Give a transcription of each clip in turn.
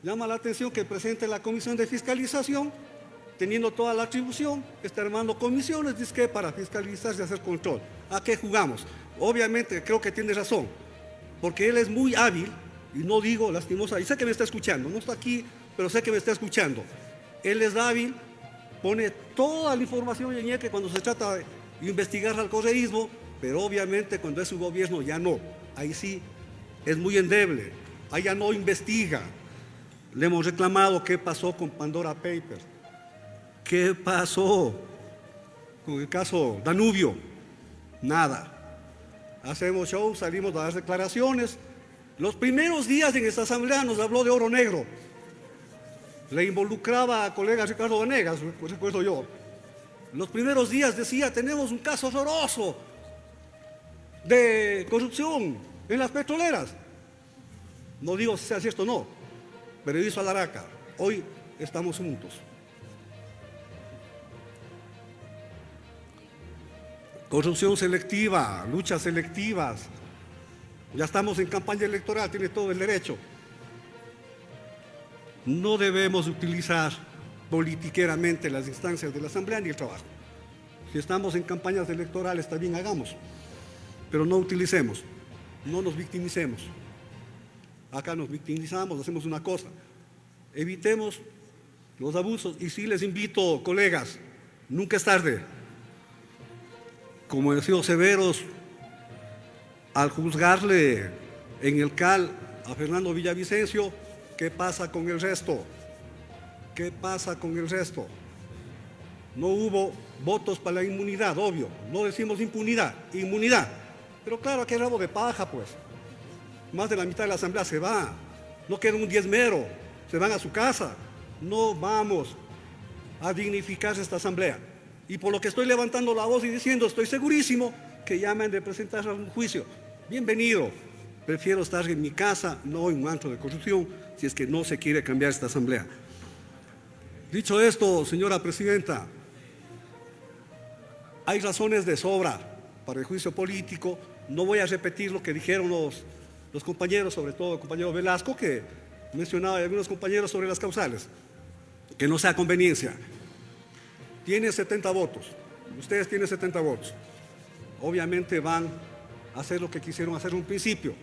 llama la atención que el presidente de la Comisión de Fiscalización, teniendo toda la atribución, está armando comisiones, dice que para fiscalizar y hacer control. ¿A qué jugamos? Obviamente, creo que tiene razón, porque él es muy hábil, y no digo lastimosa, y sé que me está escuchando, no está aquí, pero sé que me está escuchando. Él es hábil, pone toda la información en que cuando se trata de investigar al correísmo, pero obviamente cuando es su gobierno ya no, ahí sí es muy endeble, ahí ya no investiga. Le hemos reclamado qué pasó con Pandora Papers, qué pasó con el caso Danubio, nada. Hacemos show, salimos a dar declaraciones. Los primeros días en esta asamblea nos habló de oro negro. Le involucraba a colega Ricardo Vanegas, recuerdo yo. Los primeros días decía, tenemos un caso horroroso de corrupción en las petroleras. No digo si sea cierto o no, pero hizo Alaraca. Hoy estamos juntos. Corrupción selectiva, luchas selectivas. Ya estamos en campaña electoral, tiene todo el derecho. No debemos utilizar politiqueramente las instancias de la Asamblea ni el trabajo. Si estamos en campañas electorales, también hagamos, pero no utilicemos, no nos victimicemos. Acá nos victimizamos, hacemos una cosa, evitemos los abusos. Y sí les invito, colegas, nunca es tarde. Como he sido severos al juzgarle en el CAL a Fernando Villavicencio, ¿qué pasa con el resto? ¿Qué pasa con el resto? No hubo votos para la inmunidad, obvio. No decimos impunidad, inmunidad. Pero claro, aquí hay rabo de paja, pues. Más de la mitad de la asamblea se va. No queda un diezmero, se van a su casa. No vamos a dignificar esta asamblea. Y por lo que estoy levantando la voz y diciendo, estoy segurísimo que ya me han de presentar a un juicio. Bienvenido. Prefiero estar en mi casa, no en un antro de corrupción, si es que no se quiere cambiar esta asamblea. Dicho esto, señora presidenta, hay razones de sobra para el juicio político. No voy a repetir lo que dijeron los compañeros, sobre todo el compañero Velasco, que mencionaba a algunos compañeros sobre las causales. Que no sea conveniencia. Tiene 70 votos, ustedes tienen 70 votos. Obviamente van a hacer lo que quisieron hacer en un principio.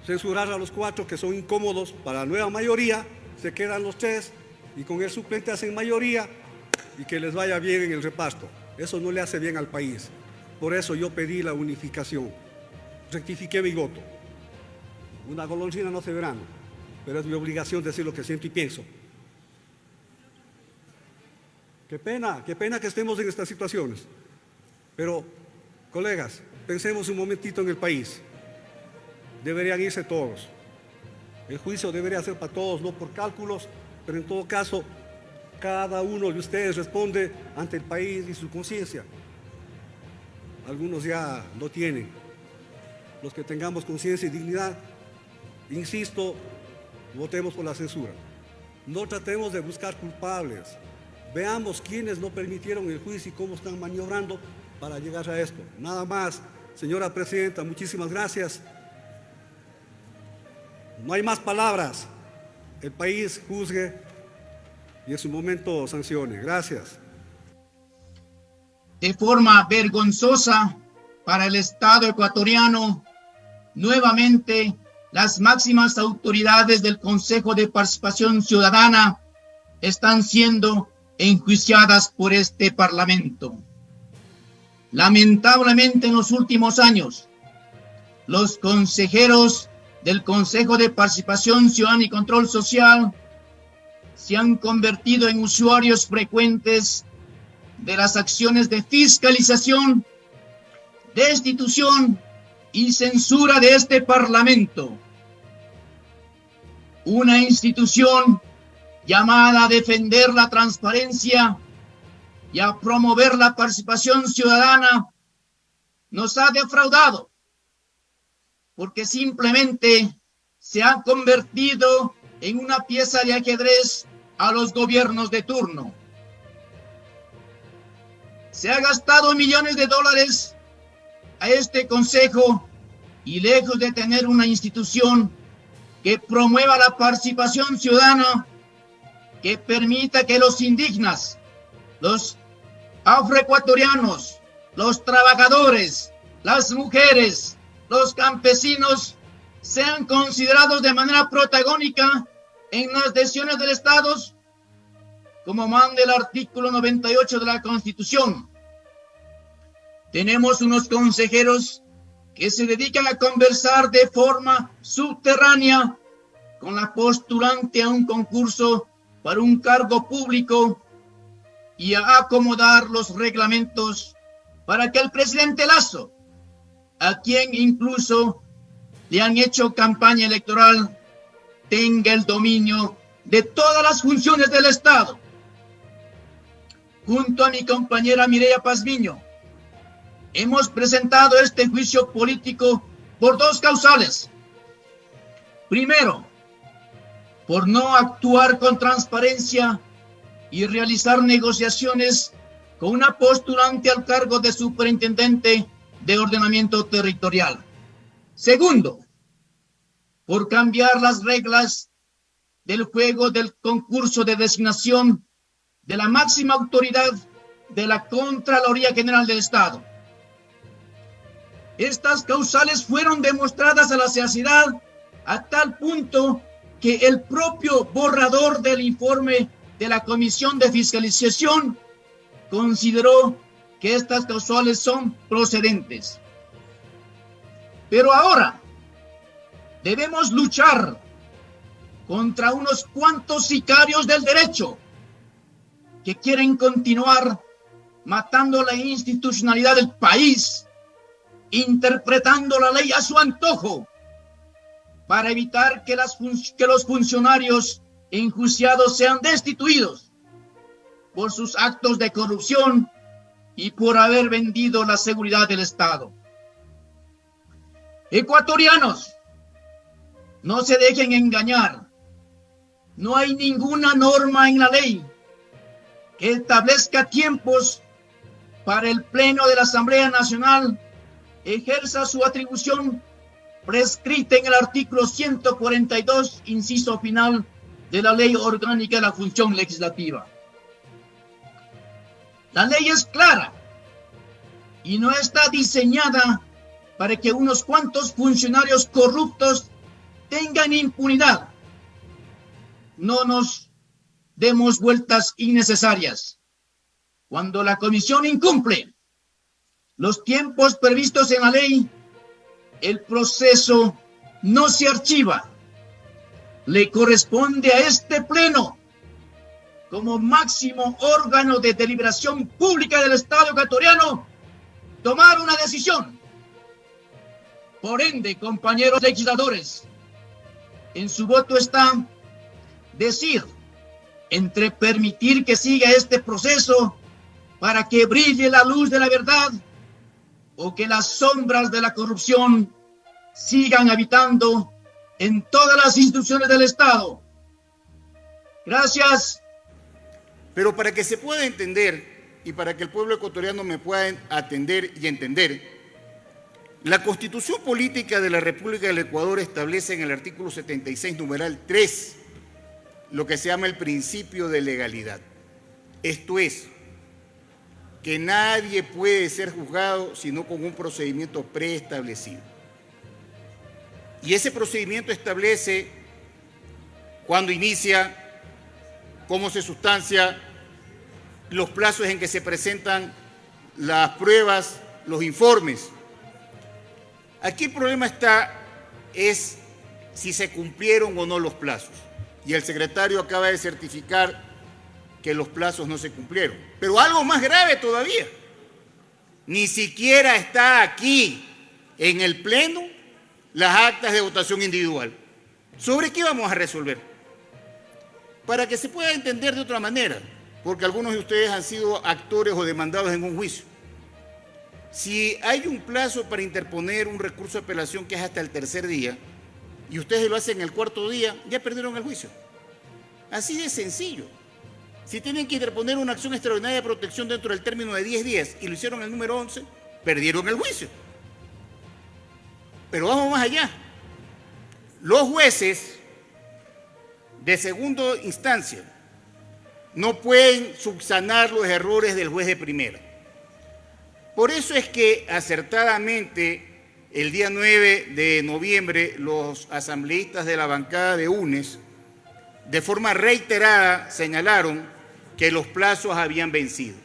Censurar a los 4 que son incómodos para la nueva mayoría, se quedan los 3 y con el suplente hacen mayoría y que les vaya bien en el reparto. Eso no le hace bien al país. Por eso yo pedí la unificación. Rectifiqué mi voto. Una golondrina no hace verano, pero es mi obligación decir lo que siento y pienso. Qué pena que estemos en estas situaciones. Pero, colegas, pensemos un momentito en el país. Deberían irse todos. El juicio debería ser para todos, no por cálculos, pero en todo caso, cada uno de ustedes responde ante el país y su conciencia. Algunos ya lo tienen. Los que tengamos conciencia y dignidad, insisto, votemos por la censura. No tratemos de buscar culpables. Veamos quiénes no permitieron el juicio y cómo están maniobrando para llegar a esto. Nada más, señora presidenta, muchísimas gracias. No hay más palabras. El país juzgue y en su momento sancione. Gracias. De forma vergonzosa para el Estado ecuatoriano, nuevamente las máximas autoridades del Consejo de Participación Ciudadana están siendo enjuiciadas por este Parlamento. Lamentablemente, en los últimos años, los consejeros del Consejo de Participación Ciudadana y Control Social se han convertido en usuarios frecuentes de las acciones de fiscalización, destitución y censura de este Parlamento, una institución llamada a defender la transparencia y a promover la participación ciudadana, nos ha defraudado, porque simplemente se ha convertido en una pieza de ajedrez a los gobiernos de turno. Se ha gastado millones de dólares a este consejo y lejos de tener una institución que promueva la participación ciudadana, que permita que los indígenas, los afroecuatorianos, los trabajadores, las mujeres, los campesinos sean considerados de manera protagónica en las decisiones del Estado, como manda el artículo 98 de la Constitución. Tenemos unos consejeros que se dedican a conversar de forma subterránea con la postulante a un concurso para un cargo público y a acomodar los reglamentos para que el presidente Lasso, a quien incluso le han hecho campaña electoral, tenga el dominio de todas las funciones del Estado. Junto a mi compañera Mireya Pazmiño, hemos presentado este juicio político por dos causales. Primero, por no actuar con transparencia y realizar negociaciones con una postulante al cargo de superintendente de ordenamiento territorial. Segundo, por cambiar las reglas del juego del concurso de designación de la máxima autoridad de la Contraloría General del Estado. Estas causales fueron demostradas a la saciedad a tal punto que el propio borrador del informe de la Comisión de Fiscalización consideró que estas causales son procedentes. Pero ahora debemos luchar contra unos cuantos sicarios del derecho que quieren continuar matando la institucionalidad del país, interpretando la ley a su antojo, para evitar que los funcionarios enjuiciados sean destituidos por sus actos de corrupción y por haber vendido la seguridad del Estado. Ecuatorianos, no se dejen engañar. No hay ninguna norma en la ley que establezca tiempos para el Pleno de la Asamblea Nacional ejerza su atribución prescrita en el artículo 142, inciso final de la Ley Orgánica de la Función Legislativa. La ley es clara y no está diseñada para que unos cuantos funcionarios corruptos tengan impunidad. No nos demos vueltas innecesarias. Cuando la comisión incumple los tiempos previstos en la ley, el proceso no se archiva. Le corresponde a este pleno, como máximo órgano de deliberación pública del Estado ecuatoriano, tomar una decisión. Por ende, compañeros legisladores, en su voto está decir entre permitir que siga este proceso para que brille la luz de la verdad o que las sombras de la corrupción sigan habitando en todas las instituciones del Estado. Gracias. Pero para que se pueda entender y para que el pueblo ecuatoriano me pueda atender y entender, la Constitución Política de la República del Ecuador establece en el artículo 76, numeral 3, lo que se llama el principio de legalidad. Esto es, que nadie puede ser juzgado sino con un procedimiento preestablecido. Y ese procedimiento establece cuándo inicia, cómo se sustancia, los plazos en que se presentan las pruebas, los informes. Aquí el problema es si se cumplieron o no los plazos. Y el secretario acaba de certificar que los plazos no se cumplieron. Pero algo más grave todavía, ni siquiera está aquí en el Pleno las actas de votación individual. ¿Sobre qué vamos a resolver? Para que se pueda entender de otra manera, porque algunos de ustedes han sido actores o demandados en un juicio. Si hay un plazo para interponer un recurso de apelación que es hasta el tercer día, y ustedes lo hacen el cuarto día, ya perdieron el juicio. Así de sencillo. Si tienen que interponer una acción extraordinaria de protección dentro del término de 10 días y lo hicieron el número 11, perdieron el juicio. Pero vamos más allá. Los jueces de segunda instancia no pueden subsanar los errores del juez de primera. Por eso es que acertadamente el día 9 de noviembre los asambleístas de la bancada de UNES de forma reiterada señalaron que los plazos habían vencido.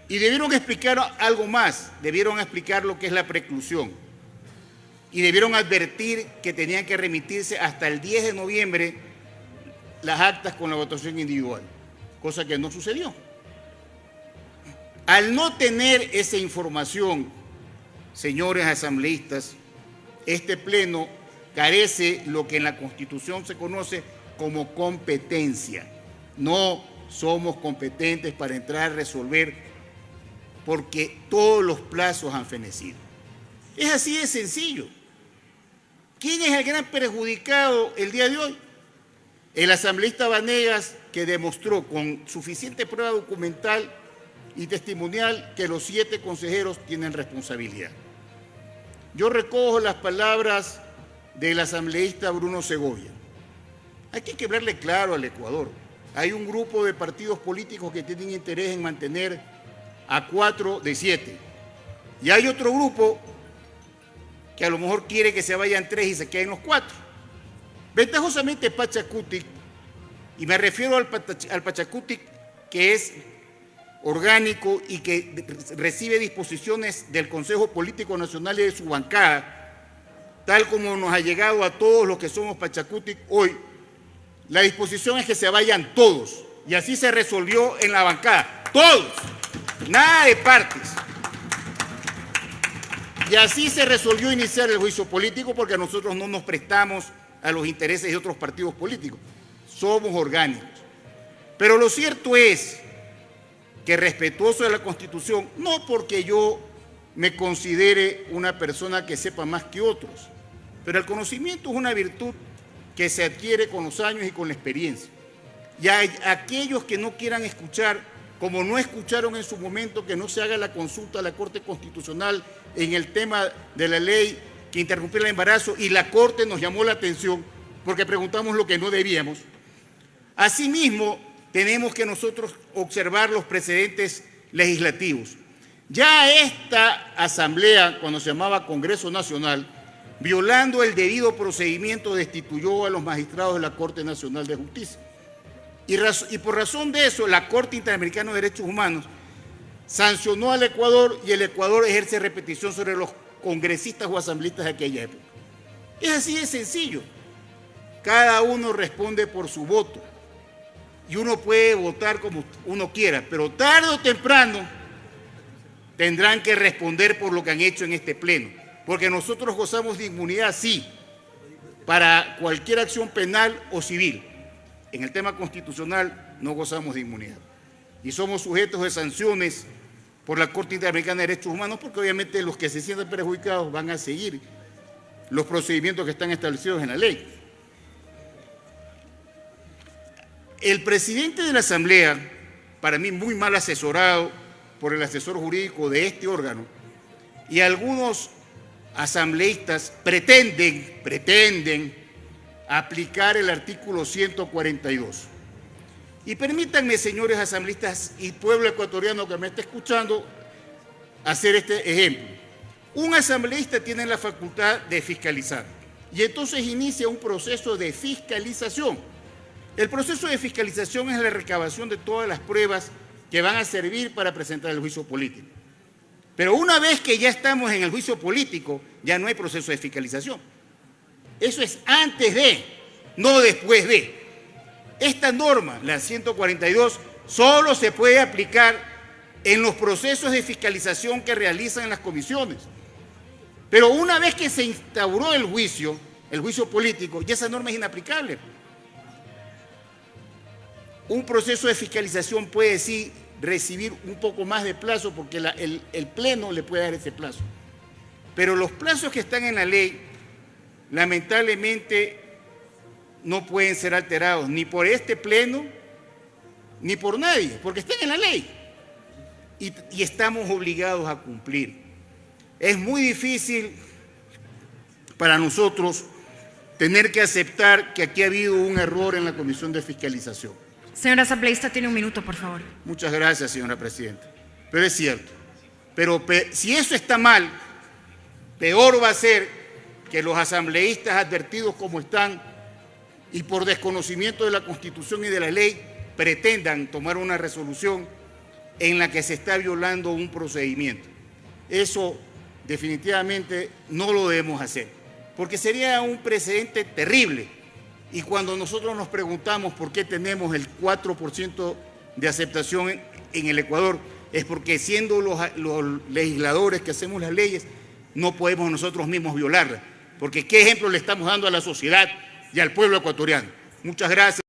Y debieron explicar algo más, debieron explicar lo que es la preclusión y debieron advertir que tenían que remitirse hasta el 10 de noviembre las actas con la votación individual, cosa que no sucedió. Al no tener esa información, señores asambleístas, este pleno carece lo que en la Constitución se conoce como competencia. No somos competentes para entrar a resolver porque todos los plazos han fenecido. Es así de sencillo. ¿Quién es el gran perjudicado el día de hoy? El asambleísta Vanegas, que demostró con suficiente prueba documental y testimonial que los 7 consejeros tienen responsabilidad. Yo recojo las palabras del asambleísta Bruno Segovia. Hay que hablarle claro al Ecuador. Hay un grupo de partidos políticos que tienen interés en mantener a 4 de 7. Y hay otro grupo que a lo mejor quiere que se vayan 3 y se queden los 4. Ventajosamente Pachacutic, y me refiero al Pachacutic que es orgánico y que recibe disposiciones del Consejo Político Nacional y de su bancada, tal como nos ha llegado a todos los que somos Pachacutic hoy, la disposición es que se vayan todos, y así se resolvió en la bancada, todos, nada de partes. Y así se resolvió iniciar el juicio político porque nosotros no nos prestamos a los intereses de otros partidos políticos, somos orgánicos. Pero lo cierto es que respetuoso de la Constitución, no porque yo me considere una persona que sepa más que otros, pero el conocimiento es una virtud que se adquiere con los años y con la experiencia. Y hay aquellos que no quieran escuchar, como no escucharon en su momento que no se haga la consulta a la Corte Constitucional en el tema de la ley que interrumpió el embarazo y la Corte nos llamó la atención porque preguntamos lo que no debíamos. Asimismo, tenemos que nosotros observar los precedentes legislativos. Ya esta asamblea, cuando se llamaba Congreso Nacional, violando el debido procedimiento, destituyó a los magistrados de la Corte Nacional de Justicia. Y por razón de eso, la Corte Interamericana de Derechos Humanos sancionó al Ecuador y el Ecuador ejerce repetición sobre los congresistas o asambleístas de aquella época. Es así de sencillo. Cada uno responde por su voto. Y uno puede votar como uno quiera, pero tarde o temprano tendrán que responder por lo que han hecho en este pleno. Porque nosotros gozamos de inmunidad, sí, para cualquier acción penal o civil. En el tema constitucional no gozamos de inmunidad. Y somos sujetos de sanciones por la Corte Interamericana de Derechos Humanos porque obviamente los que se sientan perjudicados van a seguir los procedimientos que están establecidos en la ley. El presidente de la Asamblea, para mí muy mal asesorado por el asesor jurídico de este órgano, y algunos asambleístas pretenden aplicar el artículo 142. Y permítanme, señores asambleístas y pueblo ecuatoriano que me está escuchando, hacer este ejemplo. Un asambleísta tiene la facultad de fiscalizar y entonces inicia un proceso de fiscalización. El proceso de fiscalización es la recabación de todas las pruebas que van a servir para presentar el juicio político. Pero una vez que ya estamos en el juicio político, ya no hay proceso de fiscalización. Eso es antes de, no después de. Esta norma, la 142, solo se puede aplicar en los procesos de fiscalización que realizan las comisiones. Pero una vez que se instauró el juicio político, ya esa norma es inaplicable. Un proceso de fiscalización puede sí recibir un poco más de plazo porque el Pleno le puede dar ese plazo. Pero los plazos que están en la ley, lamentablemente, no pueden ser alterados ni por este Pleno ni por nadie, porque están en la ley y estamos obligados a cumplir. Es muy difícil para nosotros tener que aceptar que aquí ha habido un error en la Comisión de Fiscalización. Señor asambleísta, tiene un minuto, por favor. Muchas gracias, señora presidenta. Pero es cierto. Pero si eso está mal, peor va a ser que los asambleístas advertidos como están y por desconocimiento de la Constitución y de la ley pretendan tomar una resolución en la que se está violando un procedimiento. Eso definitivamente no lo debemos hacer, porque sería un precedente terrible. Y cuando nosotros nos preguntamos por qué tenemos el 4% de aceptación en el Ecuador, es porque siendo los legisladores que hacemos las leyes, no podemos nosotros mismos violarlas. Porque ¿qué ejemplo le estamos dando a la sociedad y al pueblo ecuatoriano? Muchas gracias.